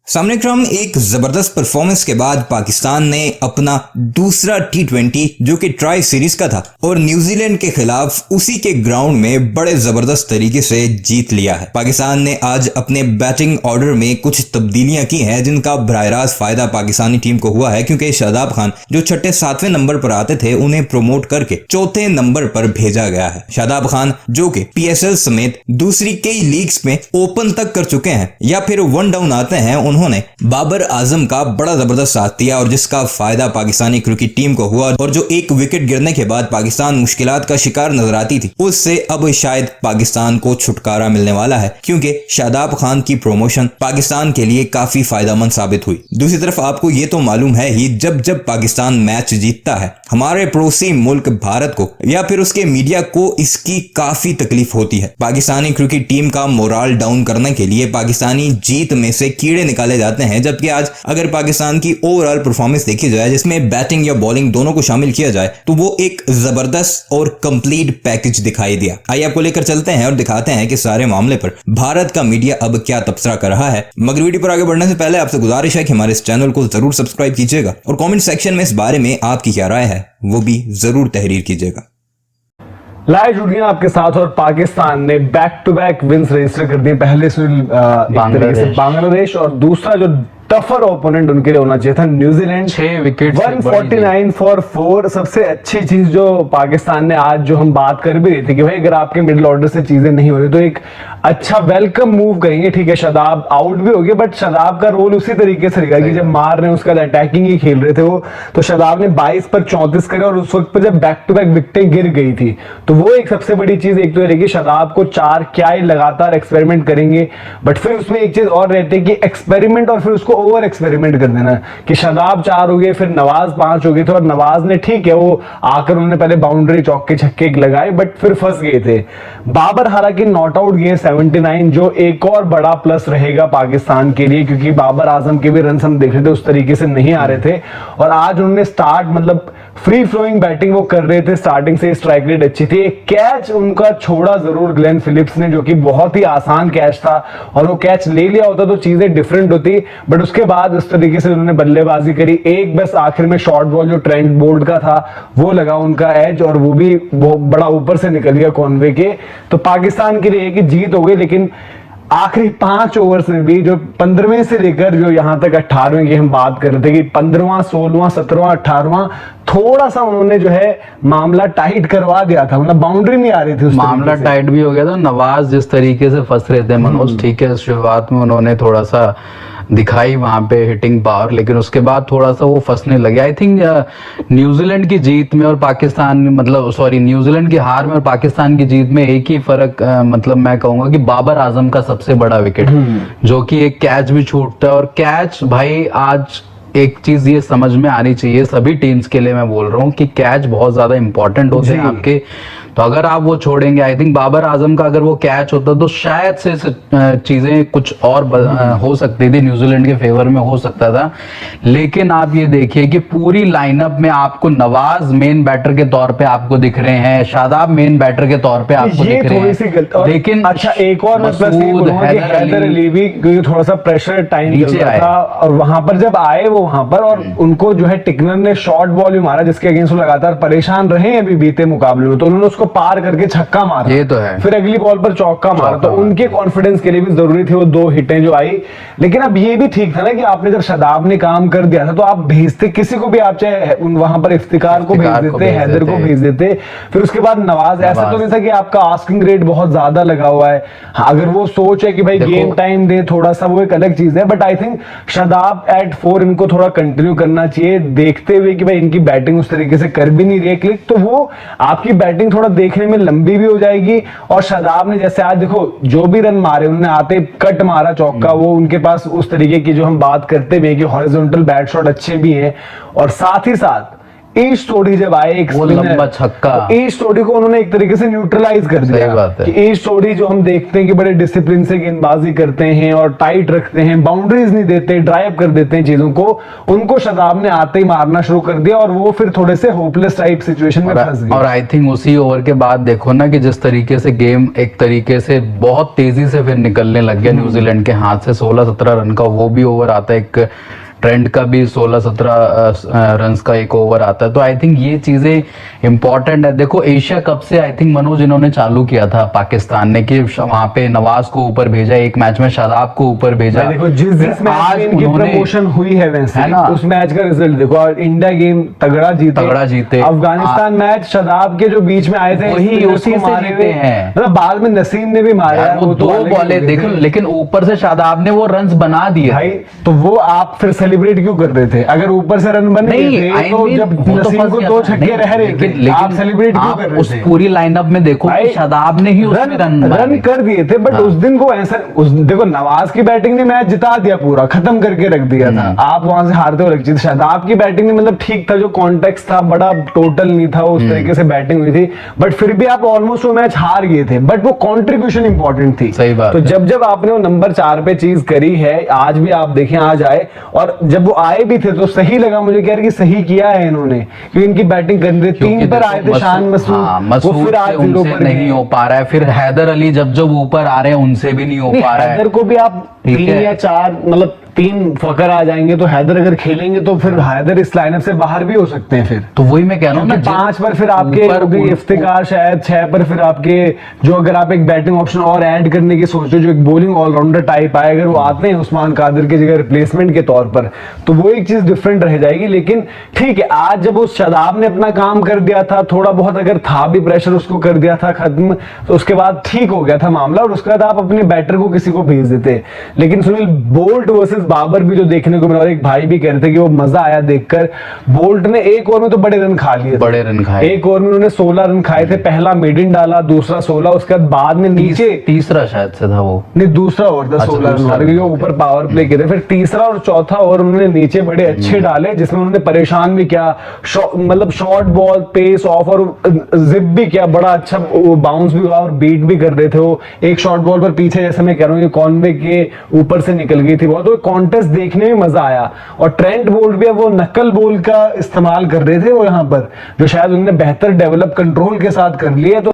सामने एक जबरदस्त परफॉर्मेंस के बाद पाकिस्तान ने अपना दूसरा T20 जो कि ट्राई सीरीज का था और न्यूजीलैंड के खिलाफ उसी के ग्राउंड में बड़े जबरदस्त तरीके से जीत लिया है। पाकिस्तान ने आज अपने बैटिंग ऑर्डर में कुछ तब्दीलियां की हैं जिनका बराह रास्त फायदा पाकिस्तानी टीम को हुआ है, क्योंकि शादाब खान जो छठे सातवें नंबर पर आते थे उन्हें प्रमोट करके चौथे नंबर पर भेजा गया है। शादाब खान जो कि PSL समेत दूसरी कई लीग्स में ओपन तक कर चुके हैं या फिर वन डाउन आते हैं, उन्होंने बाबर आजम का बड़ा जबरदस्त साथ दिया और जिसका फायदा पाकिस्तानी क्रिकेट टीम को हुआ। और जो एक विकेट गिरने के बाद पाकिस्तान मुश्किलात का शिकार नजर आती थी, उससे अब शायद पाकिस्तान को छुटकारा मिलने वाला है, क्योंकि शादाब खान की प्रमोशन पाकिस्तान के लिए काफी फायदेमंद साबित हुई। दूसरी तरफ आपको ये तो मालूम है ही, जब जब पाकिस्तान मैच जीतता है हमारे पड़ोसी मुल्क भारत को या फिर उसके मीडिया को इसकी काफी तकलीफ होती है। पाकिस्तानी क्रिकेट टीम का मोराल डाउन करने के लिए पाकिस्तानी जीत में से कीड़े निकाले जाते हैं, जबकि आज अगर पाकिस्तान की ओवरऑल परफॉर्मेंस देखी जाए जिसमें बैटिंग या बॉलिंग दोनों को शामिल किया जाए तो वो एक जबरदस्त और कंप्लीट पैकेज दिखाई दिया। आइए आपको लेकर चलते हैं और दिखाते हैं कि सारे मामले पर भारत का मीडिया अब क्या तबसरा कर रहा है। मगर वीडियो पर आगे बढ़ने से पहले आपसे गुजारिश है कि हमारे इस चैनल को जरूर सब्सक्राइब कीजिएगा और कमेंट सेक्शन में इस बारे में आपकी क्या राय है वो भी जरूर तहरीर कीजिएगा। लाइव जुड़ गए आपके साथ और पाकिस्तान ने back to back wins register कर दिए। पहले से बांग्लादेश और दूसरा जो टफर ओपोनेंट उनके लिए होना चाहिए था न्यूजीलैंड। 6 wicket 149 for 4। सबसे अच्छी चीज जो पाकिस्तान ने आज जो हम बात कर भी रहे थे कि भाई अगर आपके मिडिल ऑर्डर से चीजें नहीं हो रही तो एक अच्छा वेलकम मूव करेंगे। ठीक है, शादाब आउट भी हो गए बट शादाब का रोल उसी तरीके से रहेगा कि जब मार रहे हैं उसका अटैकिंग ही खेल रहे थे वो, तो शादाब ने 22 पर 34 करे और उस वक्त पर जब बैक टू बैक विकेटें गिर गई थी तो वो एक सबसे बड़ी चीज एक तो रहेगी। शादाब को 4 क्या ही लगातार एक्सपेरिमेंट करेंगे, बट फिर उसमें एक चीज और रहती है कि एक्सपेरिमेंट और फिर उसको ओवर एक्सपेरिमेंट कर देना कि शादाब 4 हो गए फिर नवाज 5 हो गए थे और नवाज ने ठीक है वो आकर उन्होंने पहले बाउंड्री चौके छक्के लगाए बट फिर फंस गए थे। बाबर हालांकि नॉट आउट गए 79, जो एक और बड़ा प्लस रहेगा पाकिस्तान के लिए, क्योंकि बाबर आजम के भी रन हम देख रहे थे उस तरीके से नहीं आ रहे थे और आज उन्होंने स्टार्ट मतलब फ्री फ्लोइंग बैटिंग वो कर रहे थे, स्टार्टिंग से स्ट्राइक रेट अच्छी थी। एक कैच उनका छोड़ा जरूर ग्लेन फिलिप्स ने जो कि बहुत ही आसान कैच था और वो कैच ले लिया होता तो चीजें डिफरेंट होती, बट उसके बाद उस तरीके से उन्होंने बल्लेबाजी करी। एक बस आखिर में शॉर्ट बॉल जो ट्रेंट बोल्ट का था वो लगा उनका एज और वो भी बड़ा ऊपर से निकल गया कॉनवे के, तो पाकिस्तान के लिए कि जीत हो गई। लेकिन आखिरी 5 ओवर्स में भी जो 15वें से लेकर जो यहां तक 18वें की हम बात कर रहे थे कि 15वां 16वां 17वां 18वां थोड़ा सा उन्होंने जो है मामला टाइट करवा दिया था, मतलब बाउंड्री नहीं आ रही थी, मामला टाइट भी हो गया था। नवाज जिस तरीके से फंस रहे थे मनोज, ठीक है शुरुआत में उन्होंने थोड़ा सा दिखाई वहां पे हिटिंग पावर, लेकिन उसके बाद थोड़ा सा वो फंसने लगे। आई थिंक न्यूजीलैंड की जीत में और पाकिस्तान मतलब सॉरी न्यूजीलैंड की हार में और पाकिस्तान की जीत में एक ही फर्क मतलब मैं कहूंगा कि बाबर आजम का सबसे बड़ा विकेट जो कि एक कैच भी छूटता है। और कैच भाई आज एक चीज ये समझ में आनी चाहिए सभी टीम्स के लिए, मैं बोल रहा हूँ कि कैच बहुत ज्यादा इंपॉर्टेंट होते हैं आपके, तो अगर आप वो छोड़ेंगे, आई थिंक बाबर आजम का अगर वो कैच होता तो शायद से चीजें कुछ और हो सकती थी, न्यूजीलैंड के फेवर में हो सकता था। लेकिन आप ये देखिए कि पूरी लाइनअप में आपको नवाज मेन बैटर के तौर पे आपको दिख रहे हैं, शादाब मेन बैटर के तौर पे आपको दिख रहे हैं, लेकिन अच्छा एक और हैदर अली भी क्योंकि थोड़ा सा प्रेशर टाइम था और वहां पर जब आए वो वहां पर और उनको जो है टिकनर ने शॉर्ट बॉल भी मारा जिसके अगेंस्ट लगातार परेशान रहे अभी बीते मुकाबले में, तो उन्होंने उसको पार करके छक्का मारा, ये तो है, फिर अगली बॉल पर चौका मारा, तो उनके कॉन्फिडेंस के लिए भी जरूरी थी वो 2 हिटें जो आई। लेकिन अब ये भी ठीक था ना कि आपने जब शादाब ने काम कर दिया था तो आप भेजते किसी को भी, आप चाहे वहां पर इफ्तिकार को भेज देते, हैदर को भेज देते, फिर उसके बाद नवाज। ऐसा तो नहीं था कि आपका आस्किंग रेट बहुत ज्यादा लगा हुआ है, अगर वो सोच है कि भाई गेम टाइम दे थोड़ा सा वो एक अलग चीज है, but I think Shadab at 4 इनको थोड़ा कंटिन्यू करना चाहिए, देखते हुए कि भाई इनकी बैटिंग उस तरीके से कर भी नहीं रही है क्लिक, तो वो आपकी बैटिंग थोड़ा देखने में लंबी भी हो जाएगी। और शादाब ने जैसे आज देखो जो भी रन मारे उन्होंने आते कट मारा चौका, वो उनके पास उस तरीके की जो हम बात करते भी हैं कि हॉरिजॉन्टल बैट शॉट अच्छे भी हैं और साथ ही साथ ईस्ट स्टोडी जब आए एक वो spinner, लंबा छक्का। तो ईस्ट स्टोडी को उन्होंने एक तरीके से न्यूट्रलाइज कर दिया। सही बात है। कि ईस्ट स्टोडी जो हम देखते हैं कि बड़े डिसिप्लिन से गेंदबाजी करते हैं और टाइट रखते हैं, बाउंड्रीज नहीं देते, ड्राइव कर देते हैं चीजों को, उनको शादाब ने आते ही मारना शुरू कर दिया और वो फिर थोड़े से होपलेस टाइप सिचुएशन में फंस गए। और आई थिंक उसी ओवर के बाद देखो ना कि जिस तरीके से गेम एक तरीके से बहुत तेजी से फिर निकलने लग गया न्यूजीलैंड के हाथ से, 16-17 रन का वो भी ओवर आता है, एक ट्रेंड का भी 16-17 रन्स का एक ओवर आता है। तो आई थिंक ये चीजें इंपॉर्टेंट है। देखो एशिया कप से आई थिंक मनोज इन्होंने चालू किया था पाकिस्तान ने कि वहां पे नवाज को ऊपर भेजा, एक मैच में शादाब को ऊपर भेजा। देखो जिस मैच में इनकी प्रमोशन हुई है वैसे है ना, उस मैच का रिजल्ट देखो, और इंडिया गेम तगड़ा जीते। अफगानिस्तान मैच शादाब के जो बीच में आए थे वही उसी से जीते हैं। मतलब बाद में नसीम ने भी मारा, वो दो बॉले देख, लेकिन ऊपर से शादाब ने वो रन्स बना दिए भाई। तो वो आप फिर सेलिब्रेट क्यों कर रहे थे? अगर ऊपर से रन बन गए थे तो जब नसीम को 2 छक्के रह रहे थे, आप सेलिब्रेट क्यों कर रहे उस थे? पूरी लाइनअप में देखो शादाब ने ही उसमें रन कर दिए थे, बट उस दिन को ऐसा देखो नवाज की बैटिंग ने मैच जिता दिया, पूरा खत्म करके रख दिया था। आप वहां से हारते हुए रखते। शादाब की बैटिंग ने मतलब ठीक था, जो कॉन्टेक्स्ट था बड़ा टोटल नहीं था, उस तरीके से बैटिंग हुई थी, बट फिर भी आप ऑलमोस्ट वो मैच हार गए थे, बट वो कॉन्ट्रीब्यूशन इंपॉर्टेंट थी। सही बात। तो जब आपने वो नंबर 4 पे चीज करी है, आज भी आप देखें आज आए, और जब वो आए भी थे तो सही लगा मुझे, कह रहे कि सही किया है इन्होंने, क्योंकि इनकी बैटिंग करने 3 पर आए थे शान मसूद, वो फिर आज उनसे नहीं हो पा रहा है। फिर हैदर अली जब ऊपर आ रहे हैं उनसे भी नहीं हो पा रहा है। हैदर को भी आप 3 या 4 मतलब 3 फकर आ जाएंगे तो हैदर अगर खेलेंगे तो फिर हैदर इस लाइनअप से बाहर भी हो सकते हैं फिर। तो वही मैं कह रहा हूँ ना, 5 पर फिर आपके इफ्तिकार शायद 6 पर फिर आपके जो अगर आप एक बैटिंग ऑप्शन और ऐड करने की सोच रहे हो, जो एक बॉलिंग ऑलराउंडर टाइप आए, अगर वो आते हैं उस्मान कादिर की जगह रिप्लेसमेंट के तौर पर, तो वो एक चीज डिफरेंट रह जाएगी। लेकिन ठीक है, आज जब उस शादाब ने अपना काम कर दिया था, थोड़ा बहुत अगर था भी प्रेशर उसको कर दिया था खत्म, तो उसके बाद ठीक हो गया था मामला, और उसके बाद आप अपने बैटर को किसी को भेज देते। लेकिन सुनील, बोल्ट वर्सेस बाबर भी जो देखने को मिला, और एक भाई भी कह रहे थे कि वो मजा आया देखकर, बोल्ट ने एक ओवर में तो बड़े रन खा लिए, बड़े रन खाए। एक ओवर में उन्होंने 16 रन खाए थे, पहला मेडिन डाला, दूसरा 16, उसके बाद में नीचे तीसरा शायद से था वो, नहीं दूसरा ओवर था, 16 रन क्योंकि ऊपर पावर प्ले किए थे। फिर तीसरा और चौथा ओवर उन्होंने नीचे बड़े अच्छे डाले, जिसमें उन्होंने परेशान भी किया, मतलब शॉर्ट बॉल पेस ऑफ और जिप भी किया, बड़ा अच्छा बाउंस भी हुआ और बीट भी कर रहे थे वो। एक शॉर्ट बॉल पर पीछे, जैसे मैं कह रहा हूँ, कॉनवे के ऊपर से निकल गई थी बहुत, तो कॉन्टेस्ट देखने में मजा आया। और ट्रेंट बोल्ट भी वो नकल बॉल का इस्तेमाल कर रहे थे वो यहाँ पर, जो शायद उन्होंने बेहतर डेवलप कंट्रोल के साथ कर लिया। तो